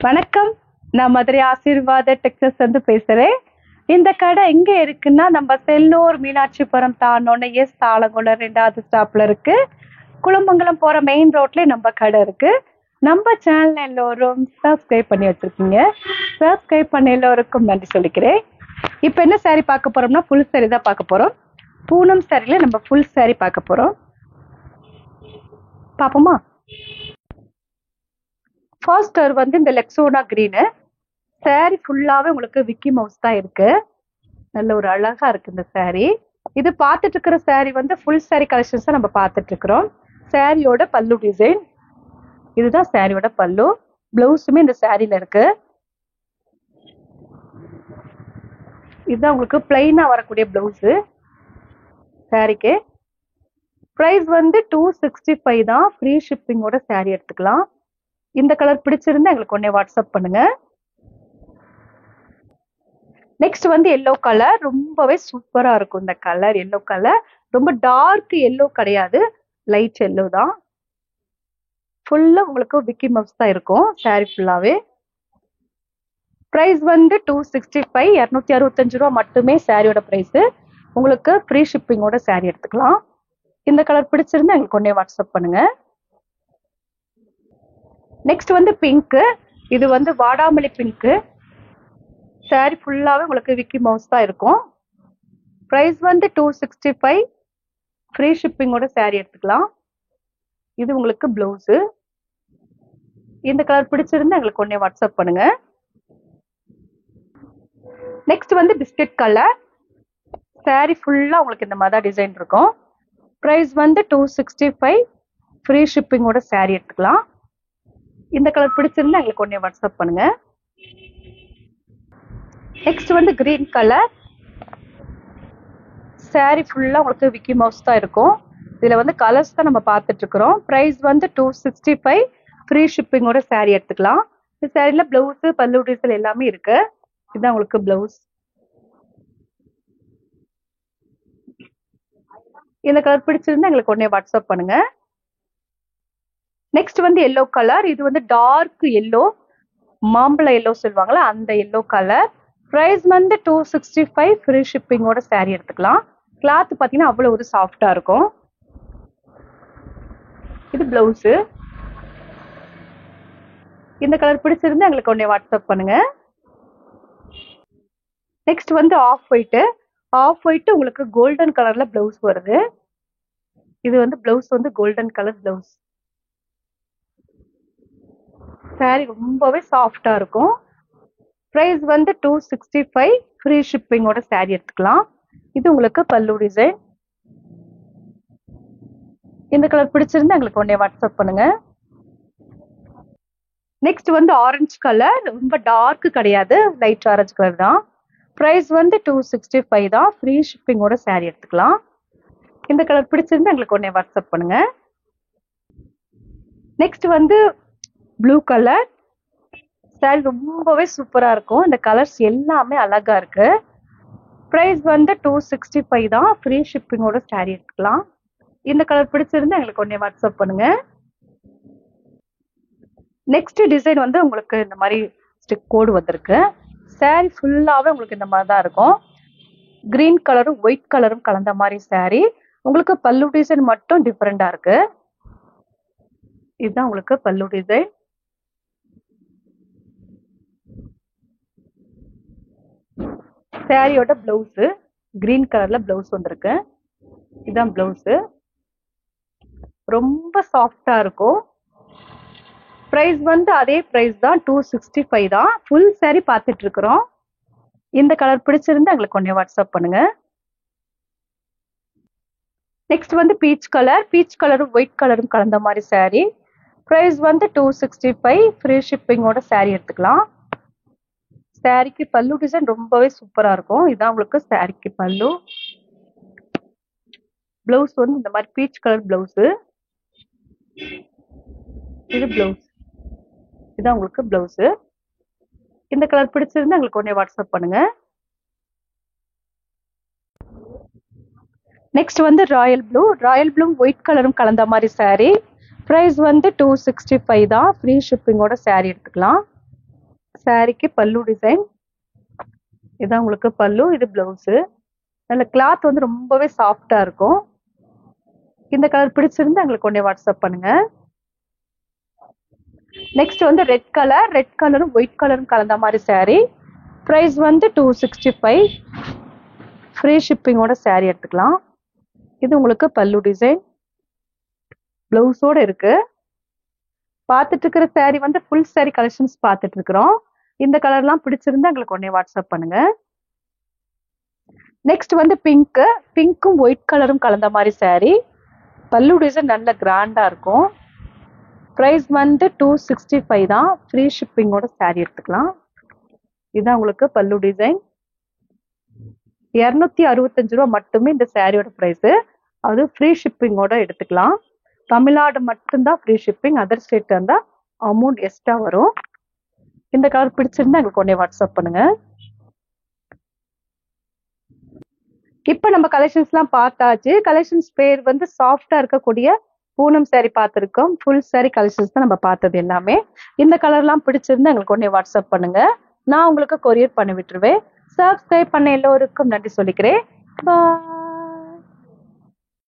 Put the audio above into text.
வணக்கம். நான் மதுரை ஆசீர்வாத டெக்ஸஸ் வந்து பேசுறேன். இந்த கடை எங்க இருக்குன்னா, நம்ம செல்லூர் மீனாட்சிபுரம் தாண்டோன தாளங்குளம் 2வது ஸ்டாப்ல இருக்கு. குளமங்கலம் போற மெயின் ரோட்லயே நம்ம கடை இருக்கு. நம்ம சேனல் எல்லோரும் சப்ஸ்கிரைப் பண்ணி வச்சிருக்கீங்க. சப்ஸ்கிரைப் பண்ண எல்லோருக்கும் நன்றி சொல்லிக்கிறேன். இப்ப என்ன சாரி பார்க்க போறோம்னா, ஃபுல் சாரி தான் பார்க்க போறோம். பூனம் சாரில நம்ம ஃபுல் சாரி பார்க்க போறோம். பாப்போமா? ஃபர்ஸ்ட் வந்து இந்த லெக்ஸோனா கிரீனு சாரி ஃபுல்லாவே உங்களுக்கு விக்கி மவுஸ் தான் இருக்கு. நல்ல ஒரு அழகா இருக்கு இந்த சாரி. இது பார்த்துட்டு இருக்கிற சாரி வந்து ஃபுல் சாரி கலெக்ஷன்ஸ் நம்ம பார்த்துட்டு இருக்கிறோம். சாரியோட பல்லு டிசைன் இதுதான். சாரியோட பல்லு. பிளவுஸுமே இந்த சாரியில இருக்கு. இதுதான் உங்களுக்கு பிளைனா வரக்கூடிய பிளவுஸ் சாரிக்கு. பிரைஸ் வந்து 265 தான். ஃப்ரீ ஷிப்பிங்கோட சாரி எடுத்துக்கலாம். இந்த கலர் பிடிச்சிருந்தா எங்களுக்கு உடனே வாட்ஸ்அப் பண்ணுங்க. நெக்ஸ்ட் வந்து எல்லோ கலர். ரொம்பவே சூப்பரா இருக்கும் இந்த கலர். எல்லோ கலர் ரொம்ப டார்க் எல்லோ கிடையாது, லைட் எல்லோ தான். ஃபுல்லா உங்களுக்கு விக்கி மவுஸ் தான் இருக்கும் சாரி ஃபுல்லாவே. பிரைஸ் வந்து 265, 265 ரூபா மட்டுமே சாரியோட பிரைஸ். உங்களுக்கு ஃப்ரீ ஷிப்பிங்கோட சாரி எடுத்துக்கலாம். இந்த கலர் பிடிச்சிருந்தா எங்களுக்கு உடனே வாட்ஸ்அப் பண்ணுங்க. நெக்ஸ்ட் வந்து பிங்க். இது வந்து வாடாமல்லி பிங்க். சாரி ஃபுல்லாவே உங்களுக்கு விக்கி மவுஸ் தான் இருக்கும். பிரைஸ் வந்து 265, ஃப்ரீ ஷிப்பிங்கோட சாரி எடுத்துக்கலாம். இது உங்களுக்கு பிளவுஸ். இந்த கலர் பிடிச்சிருந்தா எங்களுக்கு உடனே வாட்ஸ்அப் பண்ணுங்க. நெக்ஸ்ட் வந்து பிஸ்கட் கலர். சாரி ஃபுல்லா உங்களுக்கு இந்த மாதிரி டிசைன் இருக்கும். பிரைஸ் வந்து 265, ஃப்ரீ ஷிப்பிங்கோட சாரி எடுத்துக்கலாம். இந்த கலர் பிடிச்சிருந்தா எங்களுக்கு உடனே வாட்ஸ்அப் பண்ணுங்க. நெக்ஸ்ட் வந்து கிரீன் கலர். சாரி ஃபுல்லா உங்களுக்கு விக்கி மவுஸ் தான் இருக்கும். இதுல வந்து கலர்ஸ் தான் நம்ம பார்த்துட்டு இருக்கிறோம். பிரைஸ் வந்து 265, ஃப்ரீ ஷிப்பிங்கோட சாரி எடுத்துக்கலாம். இந்த சாரில பிளவுஸ் பல்லு டிசைன் எல்லாமே இருக்கு. இதுதான் உங்களுக்கு பிளவுஸ். இந்த கலர் பிடிச்சிருந்தா எங்களுக்கு உடனே வாட்ஸ்அப் பண்ணுங்க. நெக்ஸ்ட் வந்து எல்லோ கலர். இது வந்து டார்க் எல்லோ, மாம்பழ எல்லோ சொல்லுவாங்களா, அந்த எல்லோ கலர். பிரைஸ் வந்து 265, ஃப்ரீ ஷிப்பிங்கோட சாரி எடுத்துக்கலாம். கிளாத் பாத்தீங்கன்னா அவ்வளவு ஒரு சாஃப்டா இருக்கும். இது பிளவுஸ். இந்த கலர் பிடிச்சிருந்தா எங்களுக்கு உடனே வாட்ஸ்அப் பண்ணுங்க. நெக்ஸ்ட் வந்து ஆஃப் ஒயிட். ஆஃப் ஒயிட் உங்களுக்கு கோல்டன் கலர்ல பிளவுஸ் வருது. இது வந்து பிளவுஸ் வந்து கோல்டன் கலர் பிளவுஸ். சாரி ரொம்பவே சாஃப்டா இருக்கும். பிரைஸ் வந்து 265, ஃப்ரீ ஷிப்பிங்கோட சாரி எடுத்துக்கலாம். இது உங்களுக்கு பல்லு டிசைன். இந்த கலர் பிடிச்சிருந்தா எங்களுக்கு உடனே வாட்ஸ்அப் பண்ணுங்க. நெக்ஸ்ட் வந்து ஆரஞ்சு கலர். ரொம்ப டார்க் கிடையாது, லைட் ஆரஞ்சு கலர் தான். பிரைஸ் வந்து 265 தான். ஃப்ரீ ஷிப்பிங்கோட சாரி எடுத்துக்கலாம். இந்த கலர் பிடிச்சிருந்தா எங்களுக்கு உடனே வாட்ஸ்அப் பண்ணுங்க. நெக்ஸ்ட் வந்து ப்ளூ கலர். சாரி ரொம்பவே சூப்பரா இருக்கும். இந்த கலர்ஸ் எல்லாமே அழகா இருக்கு. பிரைஸ் வந்து 265 தான். ஃப்ரீ ஷிப்பிங்கோட சாரி எடுத்துக்கலாம். இந்த கலர் பிடிச்சிருந்தா எங்களுக்கு உடனே வாட்ஸ்அப் பண்ணுங்க. நெக்ஸ்ட் டிசைன் வந்து உங்களுக்கு இந்த மாதிரி ஸ்டிக் கோடு வந்திருக்கு. சாரி ஃபுல்லாவே உங்களுக்கு இந்த மாதிரி தான் இருக்கும். கிரீன் கலரும் ஒயிட் கலரும் கலந்த மாதிரி சாரி. உங்களுக்கு பல்லு டிசைன் மட்டும் டிஃபரெண்டா இருக்கு. இதுதான் உங்களுக்கு பல்லு டிசைன். சாரியோட பிளவுஸ் கிரீன் கலர்ல பிளவுஸ் வந்திருக்கு. இதுதான் பிளவுஸ். ரொம்ப சாஃப்டா இருக்கும். பிரைஸ் வந்து அதே பிரைஸ் தான், 265 தான். ஃபுல் சாரி பார்த்துட்டு இருக்கிறோம். இந்த கலர் பிடிச்சிருந்தா எங்களுக்கு உடனே வாட்ஸ்அப் பண்ணுங்க. நெக்ஸ்ட் வந்து பீச் கலர். பீச் கலரும் ஒயிட் கலரும் கலந்த மாதிரி சாரி. பிரைஸ் வந்து 265, ஃப்ரீ ஷிப்பிங்கோட சாரி எடுத்துக்கலாம். சாரிக்கு பல்லு டிசைன் ரொம்பவே சூப்பரா இருக்கும். இதான் உங்களுக்கு சாரிக்கு பல்லு. பிளவுஸ் வந்து இந்த மாதிரி பீச் கலர் பிளவுஸ். இது பிளவுஸ். இதான் உங்களுக்கு பிளவுஸ். இந்த கலர் பிடிச்சிருந்தா எங்களுக்கு உடனே வாட்ஸ்அப் பண்ணுங்க. நெக்ஸ்ட் வந்து Royal blue. Royal blue white கலரும் கலந்த மாதிரி சாரி. பிரைஸ் வந்து 265 தான். ஃப்ரீ ஷிப்பிங்கோட சாரி எடுத்துக்கலாம். சாரிக்கு பல்லு டிசைன். இதான் உங்களுக்கு பல்லு, இது பிளவுஸ். நல்ல கிளாத் வந்து ரொம்பவே சாஃப்டா இருக்கும். இந்த கலர் பிடிச்சிருந்தா எங்களுக்கு உடனே வாட்ஸ்அப் பண்ணுங்க. நெக்ஸ்ட் வந்து ரெட் கலரும் ஒயிட் கலரும் கலந்த மாதிரி saree. ப்ரைஸ் வந்து 265. ஃப்ரீ ஷிப்பிங்கோட saree எடுத்துக்கலாம். இது உங்களுக்கு பல்லு டிசைன், பிளவுஸோட இருக்கு. பார்த்துட்டு இருக்கிற saree வந்து ஃபுல் saree கலெக்ஷன்ஸ் பார்த்துட்டு இருக்கிறோம். இந்த கலர்லாம் பிடிச்சிருந்தா எங்களுக்கு உடனே வாட்ஸ்அப் பண்ணுங்க. நெக்ஸ்ட் வந்து பிங்க்கும் ஒயிட் கலரும் கலந்த மாதிரி saree. பல்லு டிசைன் நல்ல கிராண்டா இருக்கும். ப்ரைஸ் வந்து 265 தான். ஃப்ரீ ஷிப்பிங்கோட saree எடுத்துக்கலாம். இதுதான் உங்களுக்கு பல்லு டிசைன். 265 ரூபா மட்டுமே இந்த சாரியோட ப்ரைஸ். அது ஃப்ரீ ஷிப்பிங்கோட எடுத்துக்கலாம். தமிழ்நாடு மட்டும்தான் ஃப்ரீ ஷிப்பிங். அதர் ஸ்டேட் இருந்தால் அமௌண்ட் எக்ஸ்ட்ரா வரும். இந்த கலர் பிடிச்சிருந்தா எங்களுக்கு உடனே வாட்ஸ்அப் பண்ணுங்க. இப்போ நம்ம கலெக்ஷன்ஸ்லாம் பார்த்தாச்சு. கலெக்ஷன்ஸ் பேர் வந்து சாஃப்டா இருக்கக்கூடிய பூனம் saree பார்த்துருக்கோம். ஃபுல் saree கலெக்ஷன்ஸ் தான் நம்ம பார்த்தது எல்லாமே. இந்த கலர்லாம் பிடிச்சிருந்தா எங்களுக்கு உடனே வாட்ஸ்அப் பண்ணுங்க. நான் உங்களுக்கு கொரியர் பண்ணி விட்டுருவேன். சப்ஸ்கிரைப் பண்ண எல்லோருக்கும் நன்றி சொல்லிக்கிறேன். பாய்.